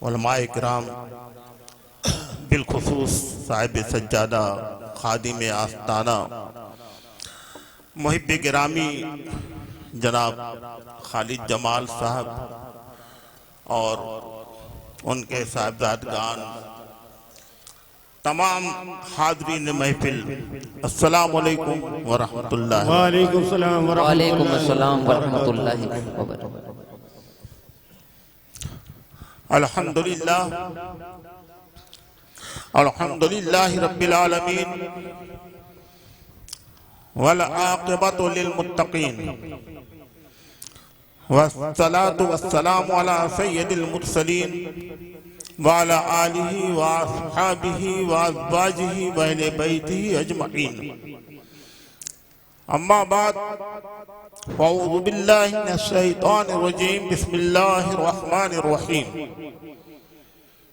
उलमाए किराम, बिलखुसूस साहिब सज्जादा, खादिम आस्ताना, मुहिब गिरामी जनाब खालिद जमाल साहब और उनके साहिबजादगान, तमाम हाज़रीन महफिल, अस्सलाम वालेकुम व रहमतुल्लाह। वालेकुम सलाम व रहमतुल्लाहि व बरकातुहू। अल्हम्दुलिल्लाह अल्हम्दुलिल्लाहि रब्बिल आलमीन वल आक़िबतु लिल मुत्तक़ीन वस्सलातु वस्सलामु अला सय्यिदिल मुरसलीन व अला आलिहि व अस्हाबिहि व अज़वाजिहि व अहले बैतिहि अजमईन। अम्मा बाद फ़अऊज़ु बिल्लाहि मिनश शैतानिर रजीम। बिस्मिल्लाहिर रहमानिर रहीम।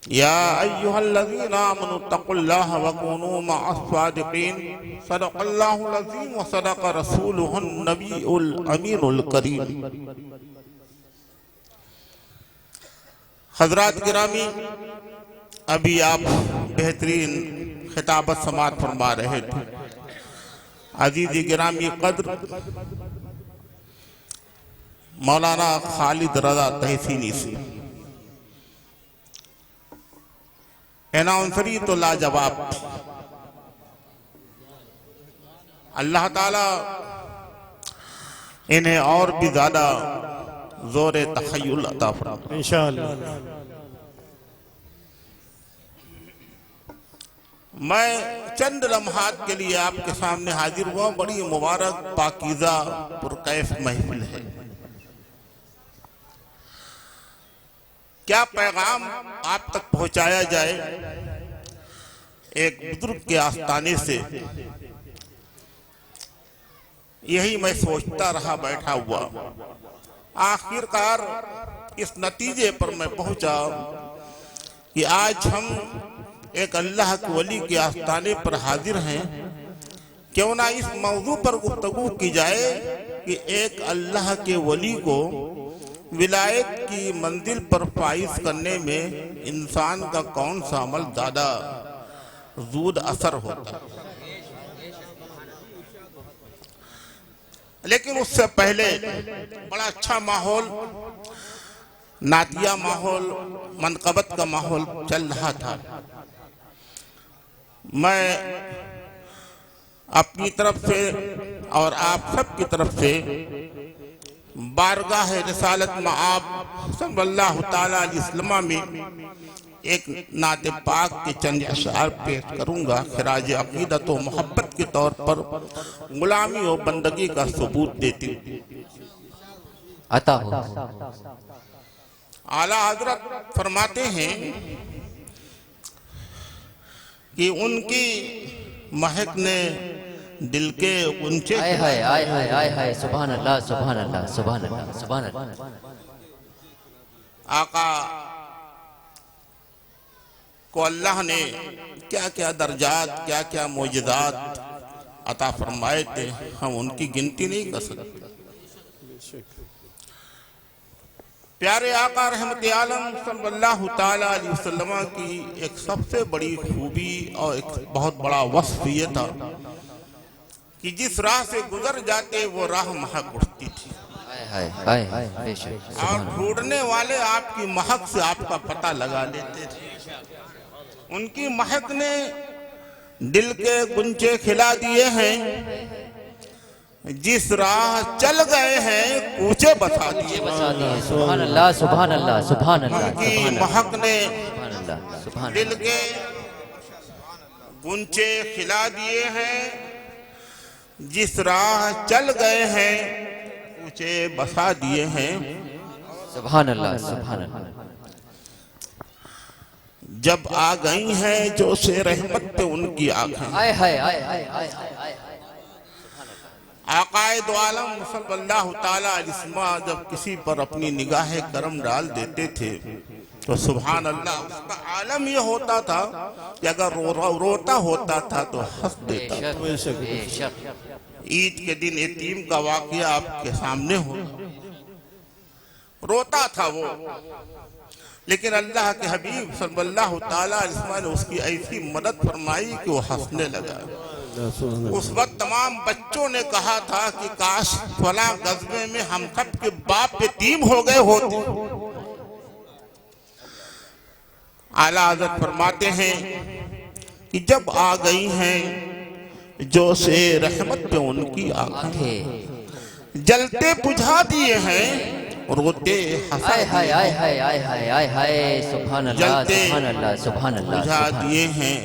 या अय्युहल्लज़ीना आमनु तक़ुल्लाह व कूनू मअस सादिक़ीन। सदक़ल्लाहुल अज़ीम व सदक़ रसूलुहुन नबियुल अमीनुल करीम। हज़रात गिरामी, अभी आप बेहतरीन खिताबत समाअत फरमा रहे थे। अजीज़ गिरामी कद्र मौलाना खालिद रज़ा तहसीनी से एनाउंसरी तो लाजवाब। अल्लाह ताला इन्हें और भी ज्यादा जोर तखय्युल अता फरमाए इंशाअल्लाह। मैं चंद लम्हात के लिए आपके सामने हाजिर हुआ। बड़ी मुबारक पाकीज़ा पुरकैफ महफिल है। क्या पैगाम आप तक पहुंचाया जाए। एक बुजुर्ग के आस्थाने से यही मैं सोचता रहा बैठा हुआ। आखिरकार इस नतीजे पर मैं पहुंचा कि आज हम एक अल्लाह के वली के आस्थाने पर हाजिर हैं। क्यों ना इस मौजू पर गुफ्तगू की जाए कि एक अल्लाह के वली को विलायत की मंजिल पर फाइज करने में इंसान का कौन सा अमल ज्यादा ज़ूद असर होता। लेकिन उससे पहले बड़ा अच्छा माहौल, नातिया माहौल, मनक़बत का माहौल चल रहा था। मैं अपनी तरफ से और आप सब की तरफ से बारगाह रिसालत मआब सल्लल्लाहु ताला अलैहि वसल्लम में एक नात पाक के चंद अशआर पेश करूंगा। खिराज अकीदत व मोहब्बत के तौर पर गुलामी और बंदगी का सबूत देती अता हो। आला हजरत फरमाते हैं कि उनकी महक ने दिल के गुंचे आय हाय आय हाय आय हाय। सुभान अल्लाह सुभान अल्लाह सुभान अल्लाह सुभान अल्लाह। आका को अल्लाह ने क्या क्या दर्जात, क्या क्या मोजज़ात अता फरमाए थे, हम उनकी गिनती नहीं कर सकते। प्यारे आका रहमत आलम सल्लल्लाहु ताला अलैहि वसल्लम की एक सबसे बड़ी खूबी और एक बहुत बड़ा वस्फ ये था कि जिस राह से गुजर जाते वो राह महक उठती थी। हाय हाय हाय बेशक। और ढूंढने वाले आपकी महक से आपका पता लगा लेते थे। उनकी महक ने दिल के गुंचे खिला दिए हैं। जिस राह चल गए हैं कूचे बसा दिए। सुभान अल्लाह सुभान अल्लाह सुभान अल्लाह। उनकी महक ने सुभान दिल के गुंचे खिला दिए हैं। जिस राह चल गए हैं कूचे बसा दिए हैं। सुभान अल्लाह सुभान अल्लाह। जब आ गई हैं जो से रहमत पे उनकी आंखें। आय हाय आय हाय आय हाय। आकाए दो आलम सल्लल्लाहु ताला अलैहि वसल्लम जब किसी पर अपनी निगाह करम डाल देते थे तो सुभान अल्लाह, उसका आलम यह होता था कि अगर रोता होता था तो हंस देता था। ईद के दिन यतीम का वाकया आपके सामने हो। रोता था वो, लेकिन अल्लाह के हबीब सल्लल्लाहु ताला अलैहि वसल्लम ने उसकी ऐसी मदद फरमाई कि वो हंसने लगा। उस वक्त तमाम बच्चों ने कहा था कि काश फला गज़बे में हम सब के बाप यतीम हो गए होते। आला हज़रत फरमाते हैं कि जब आ गई हैं जो से रहमत पे उनकी आंखें जलते बुझा दिए हैं, रोते हाय हाय हाय हाय हाय हाय हाय हाय सुभान अल्लाह सुभान अल्लाह सुभान अल्लाह बुझा दिए हैं,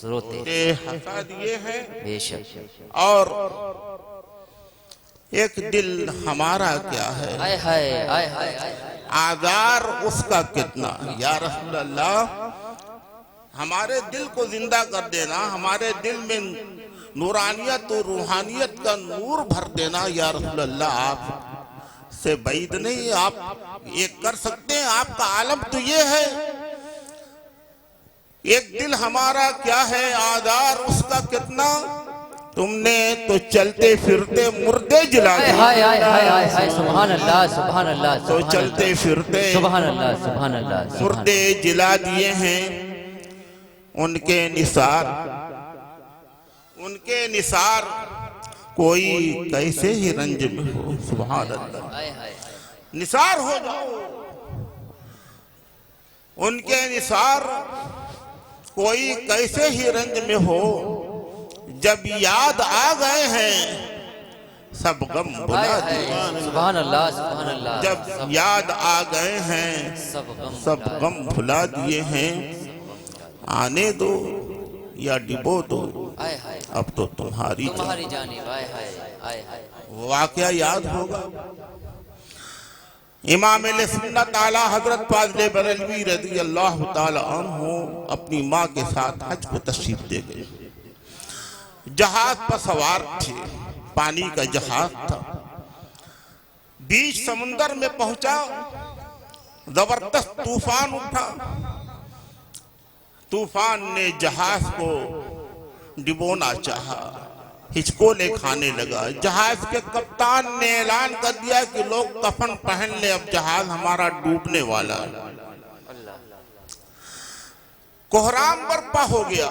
रोते हंसा दिए हैं। बेशक और एक दिल हमारा क्या है, हाय हाय हाय हाय हाय आजार उसका कितना। या रसूल अल्लाह, हमारे दिल को जिंदा कर देना, हमारे दिल में नूरानियत और रूहानियत का नूर भर देना। या रसूल अल्लाह, आप से बैद नहीं, आप ये कर सकते हैं। आपका आलम तो ये है, एक दिल हमारा क्या है, आधार उसका कितना। तुमने तो चलते फिरते मुर्दे जला दिए। हाय हाय हाय हाय हाय सुभान अल्लाह सुभान अल्लाह तो चलते फिरते सुभान अल्लाह सुभान अल्लाह मुर्दे जला दिए हैं। उनके निसार कोई कैसे ही रंज में हो। सुभान अल्लाह, निसार हो जाओ। उनके निसार कोई कैसे ही रंज में हो, जब याद आ गए हैं सब गम भुला दिए। सुभान अल्लाह सुभान अल्लाह, जब याद आ गए हैं सब गम भुला दिए हैं। आने दो या डिबो दो, अब तो तुम्हारी जानिब। हाय हाय हाय हाय, वाकया याद होगा। इमाम सुन्नत आला हजरत फाज़िल बरेलवी रज़ी अल्लाह ताला अन्हु अपनी माँ के साथ हज को तशरीफ दे गए। जहाज पर सवार थे, पानी का जहाज था। बीच समुंदर में पहुंचा, जबरदस्त तूफान उठा। तूफान ने जहाज को डिबोना चाहा, हिचकोले खाने लगा। जहाज के कप्तान ने ऐलान कर दिया कि लोग कफन पहन ले, अब जहाज हमारा डूबने वाला है। कोहराम बर्पा हो गया,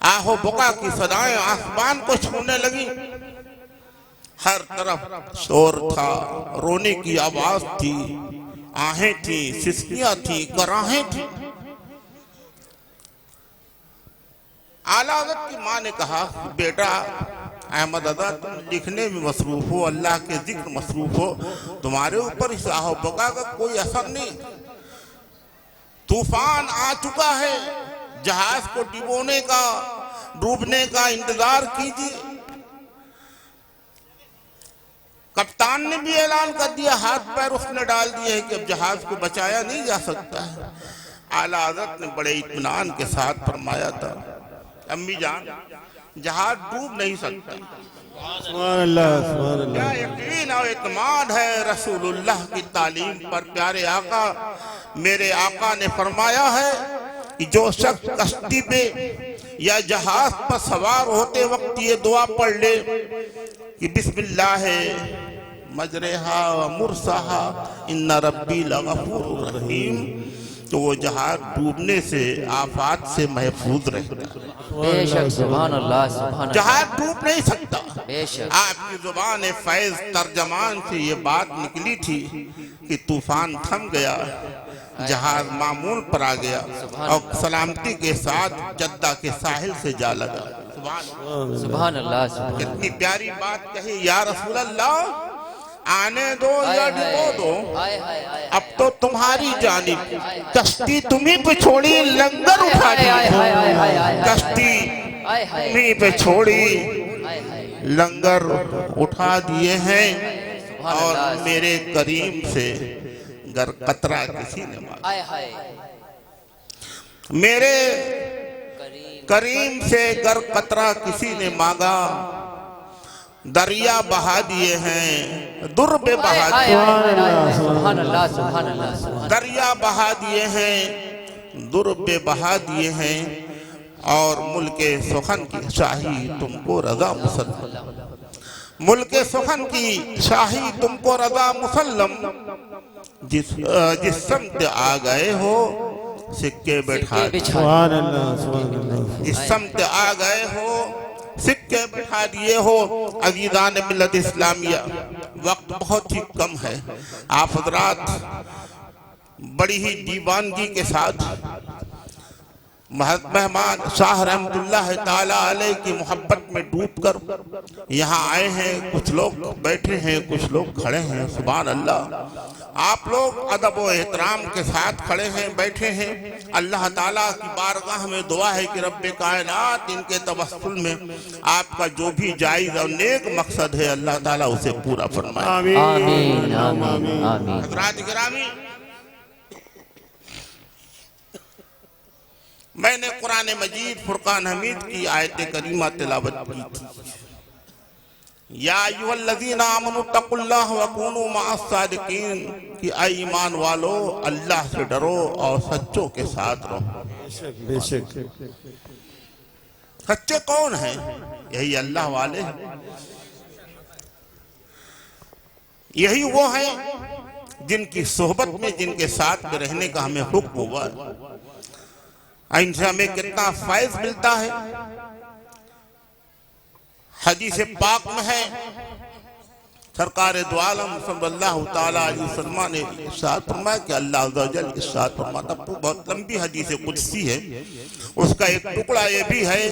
आहो बुका की सदाएं आसमान को छूने लगी। हर तरफ शोर था, रोने की आवाज थी, आहें थी, सिसकियां थी, कराहें थी। आला हज़रत की माँ ने कहा, बेटा अहमद अदा, तुम लिखने में मसरूफ हो, अल्लाह के जिक्र मसरूफ हो, तुम्हारे ऊपर इस आहो बका का कोई असर नहीं। तूफान आ चुका है, जहाज को डूबने का इंतजार कीजिए। कप्तान ने भी ऐलान कर दिया, हाथ पैर उसने डाल दिए है कि अब जहाज को बचाया नहीं जा सकता है। आला हज़रत ने बड़े इत्मीनान के साथ फरमाया था, अम्मी जान, जहाज डूब नहीं सकता। क्या यकीन और इत्मीनान है रसूलुल्लाह की तालीम पर। प्यारे आका, मेरे आका ने फरमाया है कि जो शख्स कश्ती पे या जहाज पर सवार होते वक्त ये दुआ पढ़ ले कि बिस्मिल्लाह मजरेहा व मुरसाहा इन्ना रब्बी लगफूरुर रहीम, तो वो जहाज डूबने से, आफात से महफूज रहता है। बेशक सुभान अल्लाह सुभान अल्लाह, जहाज डूब नहीं सकता। बेशक आपकी जुबान फैज तर्जमान से ये बात निकली थी कि तूफान थम गया, जहाज मामूल पर आ गया और सलामती के साथ जद्दा के साहिल से जा लगा। सुभान अल्लाह सुभान, कितनी प्यारी बात कही। या रसूल अल्लाह, आने दो या डुबो दो, अब तो तुम्हारी जानिब। कश्ती तुम्ही पे छोड़ी, लंगर उठा दिए। कश्ती तुम्ही पे छोड़ी, लंगर उठा दिए हैं। और मेरे करीम से गर कतरा किसी ने मांगा, मेरे करीम से गर कतरा किसी ने मांगा, दरिया बहा दिए हैं, दुर्बे बहा दिए, सुभान अल्लाह सुभान अल्लाह, दरिया बहा दिए हैं, दुर्बे बहा दिए हैं। और मुल्के सुखन की शाही तुमको रजा मुसल्लम, मुल्के सुखन की शाही तुमको रजा मुसल्लम। जिस समत आ गए हो सिक्के बैठा सुभान अल्लाह, सुभान अल्लाह। जिस समत आ गए हो सिक्के बैठा दिए हो। अजीज़ान मिल्लत इस्लामिया, वक्त बहुत ही कम है। आप हजरात बड़ी ही दीवानगी के साथ मेहमान शाह रहमतुल्लाह ताला अलैह की मोहब्बत में डूबकर यहाँ आए हैं। कुछ लोग बैठे हैं, कुछ लोग खड़े हैं। सुभान अल्लाह, आप लोग अदब व एहतराम के साथ खड़े हैं, बैठे हैं। अल्लाह ताला की बारगाह में दुआ है कि रब्बे कायनात इनके तवस्सुल में आपका जो भी जायज़ और नेक मकसद है अल्लाह ताला उसे पूरा फरमाए। आमीन आमीन आमीन। हज़रात गिरामी, मैंने कुरान मजीद फुरकान हमीद की आयत करीमा तिलावत की थी। या अय्युहल्लज़ीना आमनू तक़ुल्लाह व कूनू मअस सादिकीन, कि ऐ ईमान वालो अल्लाह से डरो और सच्चों के साथ रहो। बेशक सच्चे कौन हैं? यही अल्लाह वाले हैं। यही वो हैं जिनकी सोहबत में, जिनके साथ में रहने का हमें हुक्म हुआ। इनसे हमें कितना फैज़ मिलता है। हदीस पाक में है, सरकार दो आलम सल्लल्लाहु ताला अलैहि वसल्लम ने इरशाद फरमाया कि अल्लाह अज़्ज़ा व जल इरशाद फरमाता, बहुत लंबी हदीस कुदसी है। उसका एक टुकड़ा ये भी है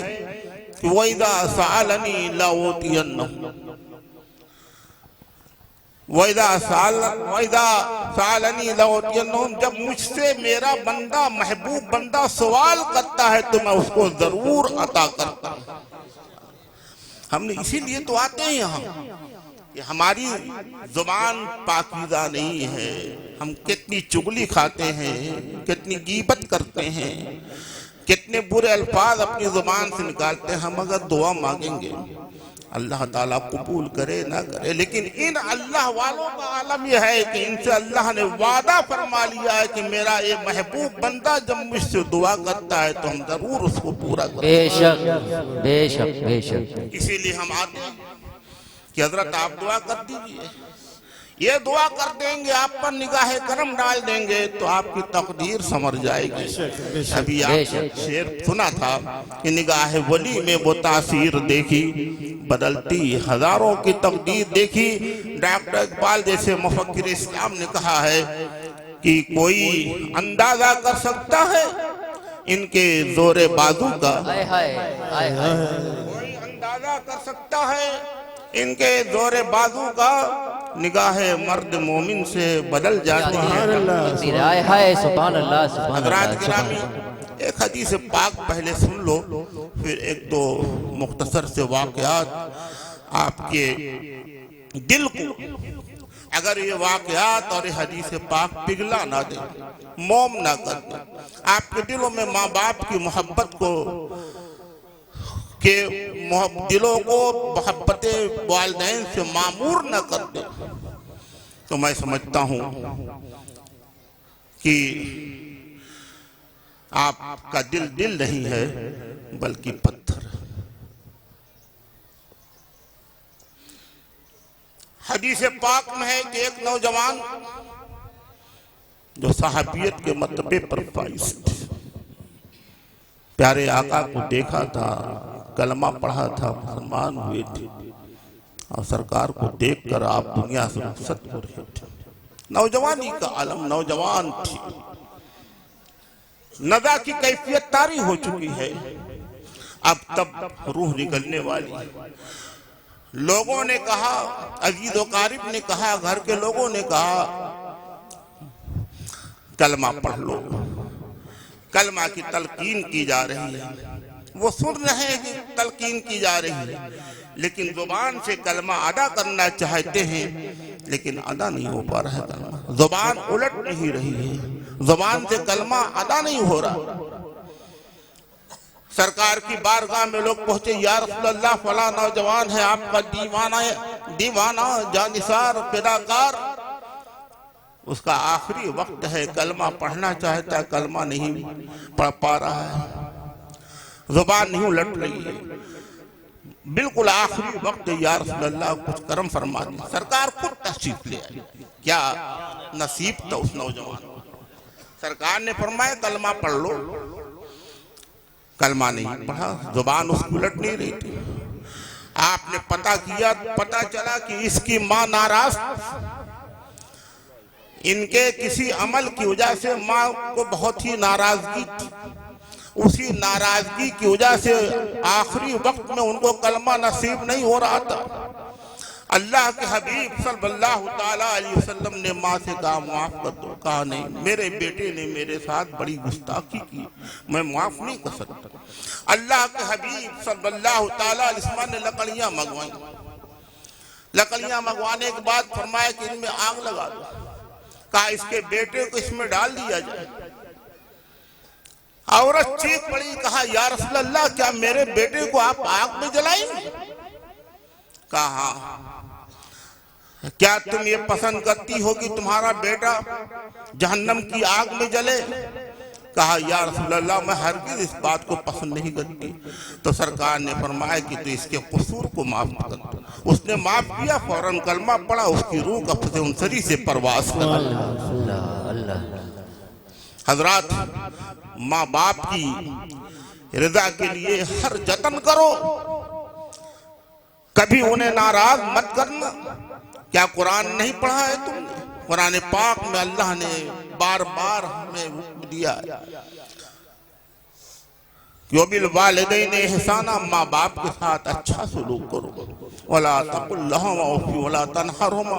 कि वइज़ा सअलनी लाउतियन्नहु, जब मुझसे मेरा बंदा, महबूब बंदा सवाल करता है तो मैं उसको जरूर अता करता हूँ। हमने इसीलिए तो आते हैं यहाँ कि हमारी जुबान पाकीज़ा नहीं है। हम कितनी चुगली खाते हैं, कितनी गीबत करते हैं, कितने बुरे अल्फाज अपनी जुबान से निकालते हैं। हम अगर दुआ मांगेंगे अल्लाह ताला कबूल करे ना करे, लेकिन इन अल्लाह वालों का आलम यह है कि इनसे अल्लाह ने वादा फरमा लिया है कि मेरा ये महबूब बंदा जब मुझसे दुआ करता है तो हम जरूर उसको पूरा करें। बेशक बेशक बेशक। इसीलिए हम आते हैं कि हजरत आप दुआ कर दीजिए। ये दुआ कर देंगे, आप पर निगाह करम डाल देंगे तो आपकी तकदीर समझ जाएगी। अभी आपने शेर सुना था कि निगाह वली में वो तासीर देखी, बदलती हजारों की तकदीर देखी। डॉक्टर इकबाल जैसे मुफक्किर इस्लाम ने कहा है कि कोई अंदाजा कर सकता है इनके जोरे बाजू का, कोई अंदाजा कर सकता है इनके जोरे बाजू का, निगाह मर्द मोमिन से बदल जाती है। सुभान अल्लाह। हज़रात गिरामी, एक हदीस पाक पहले सुन लो, फिर एक दो मुख्तसर से वाक़यात आपके दिल को, अगर ये वाक़यात और ये हदीस पाक पिघला ना दे, मोम ना कर दे, आपके दिलों में माँ बाप की मोहब्बत को के दिलों को मोहब्बत वालिदैन से मामूर न कर दे, तो मैं समझता हूँ कि आपका दिल दिल नहीं है बल्कि पत्थर। हदीस पाक में है कि एक नौजवान जो सहाबियत के मर्तबे पर फाइज थे, प्यारे आका को देखा था, कलमा पढ़ा था, मुसलमान हुए थे और सरकार को देखकर आप दुनिया से रुखसत हो रहे थे। नौजवानी का आलम, नौजवान थी, नदा की कैफियत तारी हो चुकी है, अब तब रूह निकलने वाली। लोगों ने कहा, अजीज व कारिब ने कहा, घर के लोगों ने कहा कलमा पढ़ लो, कलमा की तलकीन की जा रही है। वो सुन रहे हैं कि तलकीन की जा रही है, लेकिन जुबान से कलमा अदा करना चाहते हैं, लेकिन अदा नहीं हो पा रहा है कलमा। जुबान उलट नहीं रही है, जुबान से कलमा अदा नहीं हो रहा। सरकार की बारगाह में लोग पहुंचे, या रसूलल्लाह, फला नौजवान है आपका दीवाना जानिसार फिदाकार, उसका आखिरी वक्त है, कलमा पढ़ना चाहता है, कलमा नहीं पढ़ पा रहा है, जुबान नहीं उलट रही है। बिल्कुल आखिरी वक्त या रसूल अल्लाह कुछ करम फरमा दे। सरकार खुद तशरीफ ले आई। क्या नसीब था उस नौजवान। सरकार ने फरमाया कलमा पढ़ लो। कलमा नहीं पढ़ा, जुबान उसकी उलट नहीं रही थी। आपने पता किया, पता चला कि इसकी माँ नाराज, इनके किसी अमल की वजह से माँ को बहुत ही नाराजगी थी। उसी नाराजगी की वजह से आखिरी वक्त में उनको कलमा नसीब नहीं हो रहा था। अल्लाह के हबीब सल्लल्लाहु ताला अलैहि वसल्लम ने माँ से कहा माफ कर दो। कहा नहीं, मेरे बेटे ने मेरे साथ बड़ी गुस्ताखी की, मैं माफ नहीं कर सकता। अल्लाह के हबीब सल्लल्लाहु ताला अलैहि वसल्लम ने लकड़ियां मंगवाई। लकड़ियां मंगवाने के बाद फरमाया कि इनमें आग लगा दो। कहा इसके बेटे को इसमें डाल दिया जाए। औरत चीख पड़ी, कहा या रसूल अल्लाह क्या मेरे बेटे को आप आग में जलाएंगे? कहा क्या तुम ये पसंद करती हो कि तुम्हारा बेटा जहन्नम की आग में जले? कहा या रसूल अल्लाह मैं हरगिज़ इस बात को पसंद नहीं करती। तो सरकार ने फरमाया कि तो इसके कसूर को माफ कर दो। उसने माफ किया, फौरन कलमा पड़ा, उसकी रूह कब्ज़े उनसरी से परवास कर गई। हजरात, माँ बाप की रजा के लिए हर जतन करो, कभी उन्हें नाराज मत करना। क्या कुरान नहीं पढ़ा है तुमने? कुरान पाक में अल्लाह ने बार बार हमें हुक्म दिया कि बिल वालिदैन इहसाना, माँ बाप के साथ अच्छा सलूक करो। वला तकुल लहुमा उफ़ वला तनहरुमा,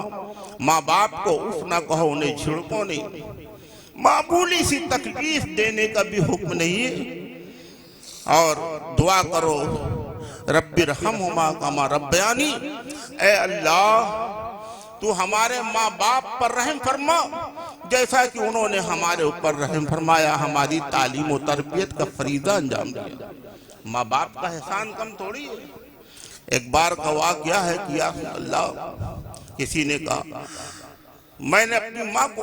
माँ बाप को उफ ना कहो, उन्हें झिड़को नहीं। मामूली सी तकलीफ देने का भी हुक्म नहीं है। और दुआ करो रब्बिरहमहुमा कमा रब्बयानी, ए अल्लाह तू हमारे माँ बाप पर रहम फरमा जैसा कि उन्होंने हमारे ऊपर रहम फरमाया, हमारी तालीम और तरबियत का फरीदा अंजाम दिया। माँ बाप का एहसान कम थोड़ी है। एक बार का वाक़या है कि या अल्लाह, किसी ने कहा मैंने अपनी माँ को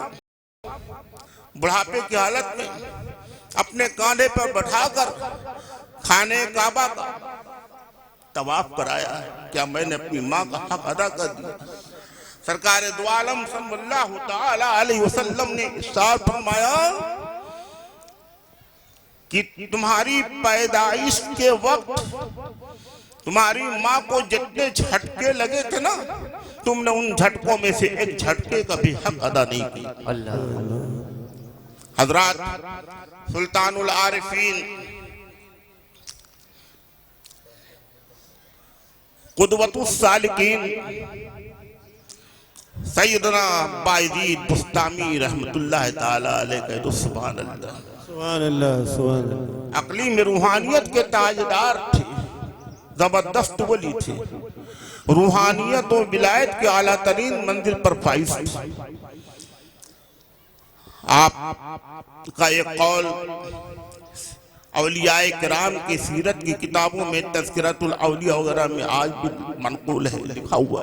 बुढ़ापे की हालत में अपने कांधे पर बैठाकर खाने काबा का तवाफ कराया है। क्या मैंने अपनी माँ का हक अदा कर दिया? सरकार दो आलम सल्लल्लाहु ताला अलैहि वसल्लम ने इरशाद फरमाया कि तुम्हारी पैदाइश के वक्त तुम्हारी माँ को जितने झटके लगे थे ना, तुमने उन झटकों में से एक झटके का भी हक अदा नहीं किया। हजरात, सुल्तानुल आरिफीन कुदवतुस सालिकीन सैयदना बायजीद बुस्तामी रहमतुल्लाह ताला अलैहि के सुभान अल्लाह, सुभान अल्लाह, सुभान अल्लाह। अकली में रूहानियत के ताजदार थे, जबरदस्त वली थे, रूहानियत और विलायत के आला तरीन मंजिल पर फाइज थे। आप का एक कौल औलियाए किराम की सीरत की किताबों में तज़किरतुल औलिया वगैरह में आज भी मनकूल है, लिखा हुआ।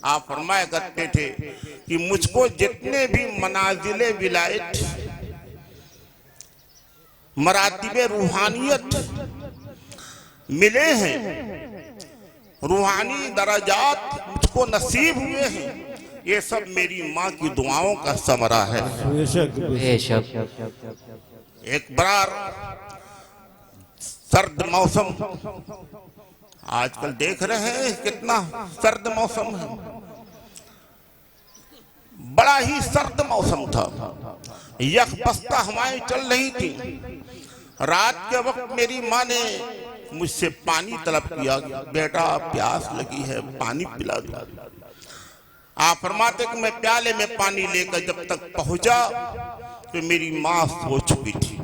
आप फरमाया करते थे कि मुझको जितने भी मनाजिले विलायत, मरातिबे रूहानियत मिले हैं, रूहानी दराजात मुझको नसीब हुए हैं, ये सब मेरी माँ की दुआओं का समरा है। एक बार सर्द मौसम, आजकल देख रहे हैं कितना सर्द मौसम है, बड़ा ही सर्द मौसम था। यकबस्ता हवाएं चल रही थी। रात के वक्त मेरी माँ ने मुझसे पानी तलब किया, बेटा प्यास लगी है, पानी पिला दो। आप फरमाते कि मैं प्याले में पानी लेकर जब तक पहुंचा तो मेरी माँ सो चुकी थी।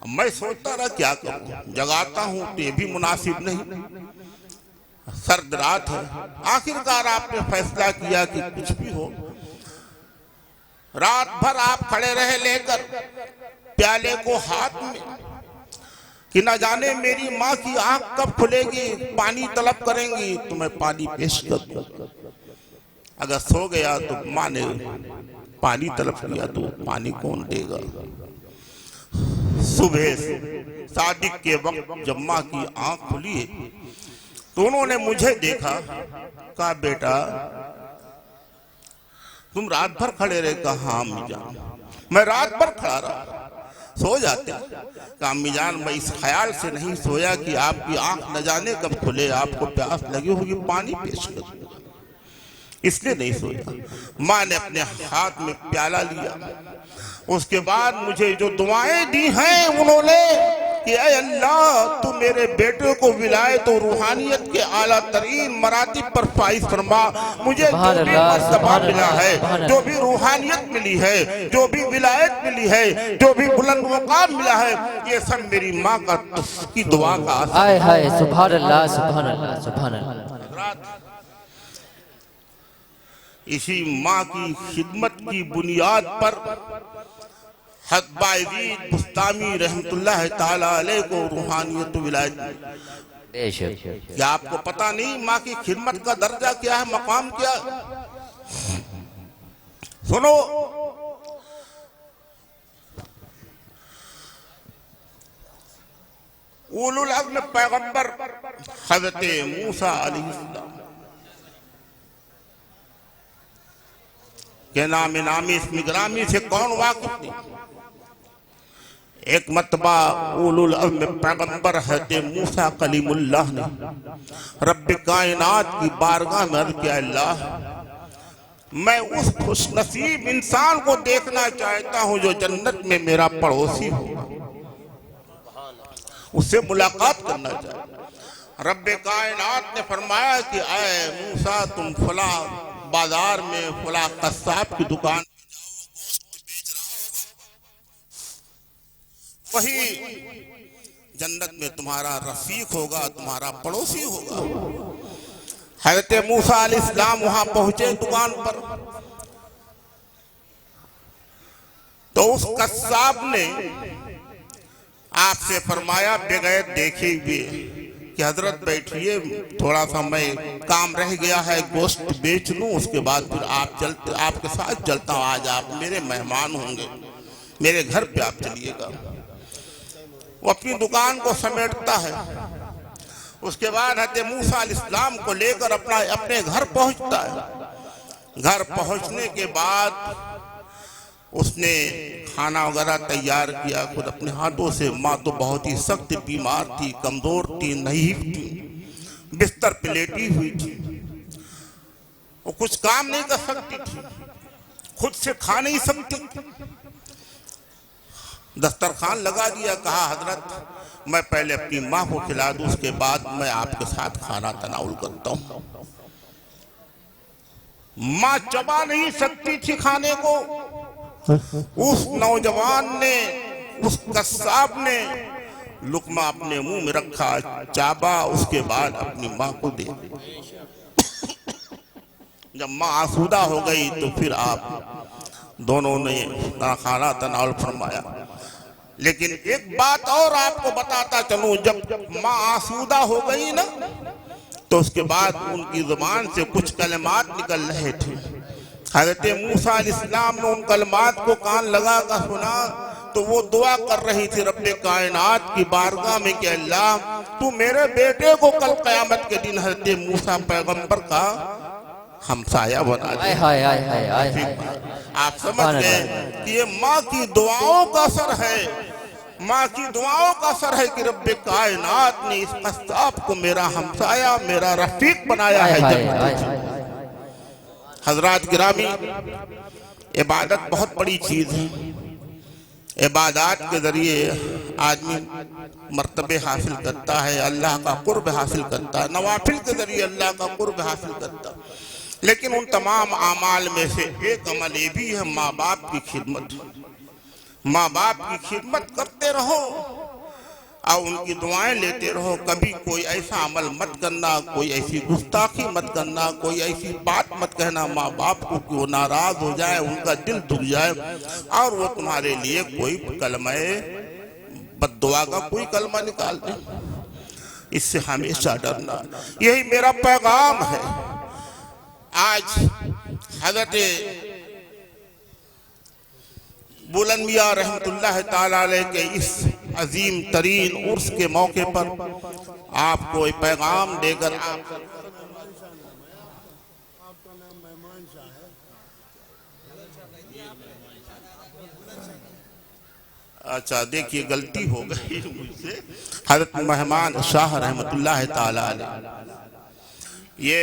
मैं सोचता रहा क्या करूं, जगाता हूं तो ये भी मुनासिब नहीं, सर्द रात है। आखिरकार आपने फैसला किया कि कुछ भी हो, रात भर आप खड़े रहे लेकर प्याले को हाथ में कि न जाने मेरी माँ की आंख कब खुलेगी, पानी तलब करेंगी तो मैं पानी पेश कर दूं। अगर सो गया तो माँ ने पानी तलब किया तो पानी कौन देगा? सुबह सादिक के वक्त जब माँ की आंख खुली तो उन्होंने मुझे देखा, कहा बेटा तुम रात भर खड़े रहे? कहा अम्मी जान मैं रात भर खड़ा रहा, सो जाते। कहा अम्मी जान मैं इस ख्याल से नहीं सोया कि आपकी आंख न जाने कब खुले, आपको प्यास लगी होगी पानी पेश कर, इसलिए नहीं सोया। माँ ने अपने हाथ में प्याला लिया, उसके बाद मुझे जो दुआएं दी हैं उन्होंने कि ऐ अल्लाह तू मेरे बेटे को विलायत और रूहानियत के आला तरीन मरातिब पर फाइज फरमा। मुझे जो भी मर्तबा मिला है, जो भी रूहानियत मिली है, जो भी विलायत मिली है, जो भी बुलंद मुकाम मिला है, ये सब मेरी माँ की दुआ का आए हाय सुभान अल्लाह सुभान अल्लाह सुभान अल्लाह। इसी माँ की खिदमत की बुनियाद पर हज़रत बायज़ीद बुस्तामी रहमतुल्लाह ताला अलैह को रूहानियत विलायत। क्या आपको पता नहीं माँ की खिदमत का दर्जा क्या है, मकाम क्या? सुनो, उलुल अज़्म पैगंबर हज़रत मूसा अलैहिस्सलाम के नाम नामी इस्म ग्रामी से कौन वाकिफ नहीं? एक मतबा उलुल अज़्म पैगंबर हज़रत मूसा कलीमुल्लाह ने रब्बे कायनात की बारगाह में अर्ज़ किया, अल्लाह मैं उस खुशनसीब इंसान को देखना चाहता हूं जो जन्नत में मेरा पड़ोसी हो, उससे मुलाकात करना चाहता। रब्बे कायनात ने फरमाया कि ऐ मूसा तुम फला बाजार में फला कस्साब की दुकान वही जन्नत में तुम्हारा रफीक होगा, तुम्हारा पड़ोसी होगा। हज़रत मूसा अलैहिस्सलाम वहां पहुंचे दुकान पर, तो उस कस्साब ने आपसे फरमाया बगैर देखे हुए कि हजरत बैठिए, थोड़ा सा मैं काम रह गया है, गोश्त बेच लूं, उसके बाद फिर आप चलते आपके साथ चलता हूं। आज आप मेरे मेहमान होंगे, मेरे घर पे आप चलिएगा। वो अपनी दुकान को समेटता है, उसके बाद हज़रत मूसा अलैहिस्सलाम को लेकर अपने घर पहुंचता है। घर पहुंचने के बाद उसने खाना वगैरह तैयार किया खुद अपने हाथों से। माँ तो बहुत ही सख्त बीमार थी, कमजोर थी, नहीं थी, बिस्तर पे लेटी हुई थी, वो कुछ काम नहीं कर सकती थी, खुद से खा नहीं सकती। दस्तरखान लगा दिया, कहा हजरत मैं पहले अपनी माँ को खिला दूं, उसके बाद मैं आपके साथ खाना तनाउल करता हूँ। माँ चबा नहीं सकती थी खाने को। उस नौजवान ने, उस कस्साब ने लुकमा अपने मुंह में रखा, चाबा, उसके बाद अपनी माँ को दे दिया। जब माँ आसूदा हो गई तो फिर आप दोनों ने खाना तनाउल फरमाया। लेकिन एक बात और आपको बताता चलूं, जब माँ आसूदा हो गई ना तो उसके बाद उनकी जुबान से कुछ कलमात निकल रहे थे। हज़रत मूसा अलैहिस्सलाम ने उन कलमात को कान लगा कर सुना तो वो दुआ कर रही थी रब्बे कायनात की बारगाह में कि अल्लाह तू मेरे बेटे को कल क़यामत के दिन हज़रत मूसा पैगंबर का हमसाया बना दे। आप समझ गए कि ये माँ की दुआओं का असर है, माँ की दुआओं का असर है कि रब्बे कायनात ने इस कस्साब को मेरा हमसाया, मेरा रफीक बनाया है। हजरात गिरामी, इबादत बहुत बड़ी चीज है। इबादत के जरिए आदमी मर्तबे हासिल करता है, अल्लाह का कुर्ब हासिल करता है, नवाफिल के जरिए अल्लाह का कुर्ब हासिल करता है। लेकिन उन तमाम आमाल में से एक अमल ये भी है, माँ बाप की खिदमत। माँ बाप की खिदमत करते रहो और उनकी दुआएं लेते रहो। कभी कोई ऐसा अमल मत करना, कोई ऐसी गुस्ताखी मत करना, कोई ऐसी बात मत कहना माँ बाप को कि वो नाराज हो जाए, उनका दिल दुख जाए और वो तुम्हारे लिए कोई कलमा बद्दुआ का कोई कलमा निकाल दे। इससे हमेशा डरना, यही मेरा पैगाम है। आज हज़रत बुलंद मियां रहमतुल्लाह ताला अलैह के इस अजीम तरीन उर्स के मौके पर आपको एक पैगाम देकर अच्छा देखिए गलती हो गई मुझसे। हजरत मेहमान शाह रहमतुल्लाह ताला अलैह ये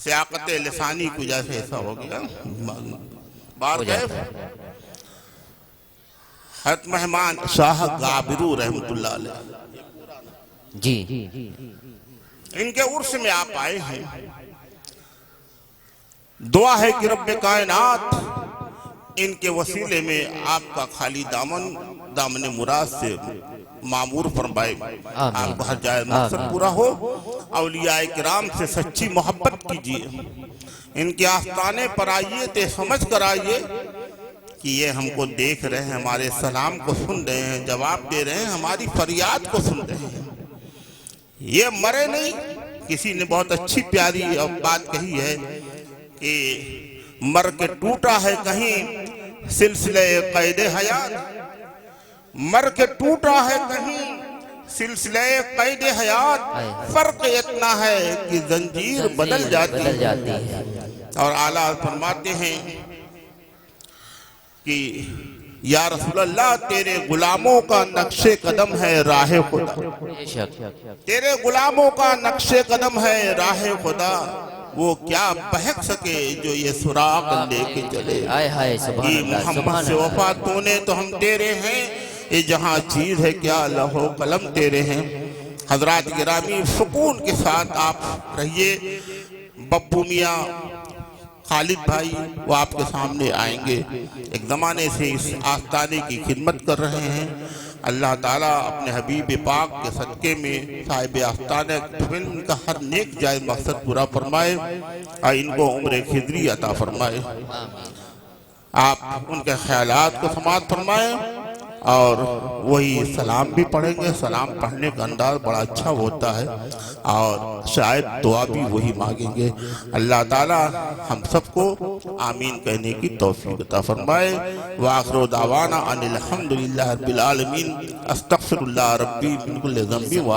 सियाकत लिसानी की वजह से ऐसा हो गया बार गए। हजरत मेहमान शाह गाबिरू रहमतुल्लाह अलैह जी इनके उर्स में आप आए हैं। दुआ है कि रब्बे कायनात इनके वसीले में आपका खाली दामन मुराद से मामूर फरमाए, आपका हर जाए मकसद पूरा हो। औलियाए किराम से सच्ची मोहब्बत कीजिए, इनके आस्थाने पर आइए तो समझ कर आइए कि ये हमको देख रहे हैं, हमारे सलाम को सुन रहे हैं, जवाब दे रहे हैं, हमारी फरियाद को सुन रहे हैं। ये मरे नहीं। किसी ने बहुत अच्छी प्यारी बात कही है कि मर के टूटा है कहीं सिलसिले कैदे हयात, मर के टूटा है कहीं सिलसिले कैदे हयात, फर्क इतना है कि जंजीर बदल जाती है। और आला फरमाते हैं कि या रसूल अल्लाह तेरे गुलामों का नक्शे कदम है राह खुदा, तेरे गुलामों का नक्शे कदम है राह खुदा, वो क्या बहक सके जो ये सुराग लेके चले। मोहम्मद से वफा तूने तो हम तेरे हैं, ये जहाँ चीज है क्या लहो कलम तेरे हैं। हजरात गिरामी सुकून के साथ आप रहिए। बब्बू मियाँ खालिद भाई वो आपके सामने आएंगे, एक ज़माने से इस आस्ताने की खिदमत कर रहे हैं। अल्लाह ताला अपने हबीब पाक के सदक़े में साहिब आस्ताने फिल्म का हर नेक जायज़ मकसद पूरा फरमाए और इनको उम्र खिदरी अता फरमाए। आप उनके ख्यालात को समाअत फरमाए और वही सलाम भी पढ़ेंगे। सलाम पढ़ने का अंदाज बड़ा अच्छा होता है और शायद दुआ भी वही मांगेंगे। अल्लाह ताला हम सबको आमीन कहने की तौफीक अता फरमाए। व आखिर दावाना अनिल हम्दुलिल्लाहि रब्बिल आलमीन। अस्तगफिरुल्लाह रब्बी मिन कुल्लि ज़ंबि व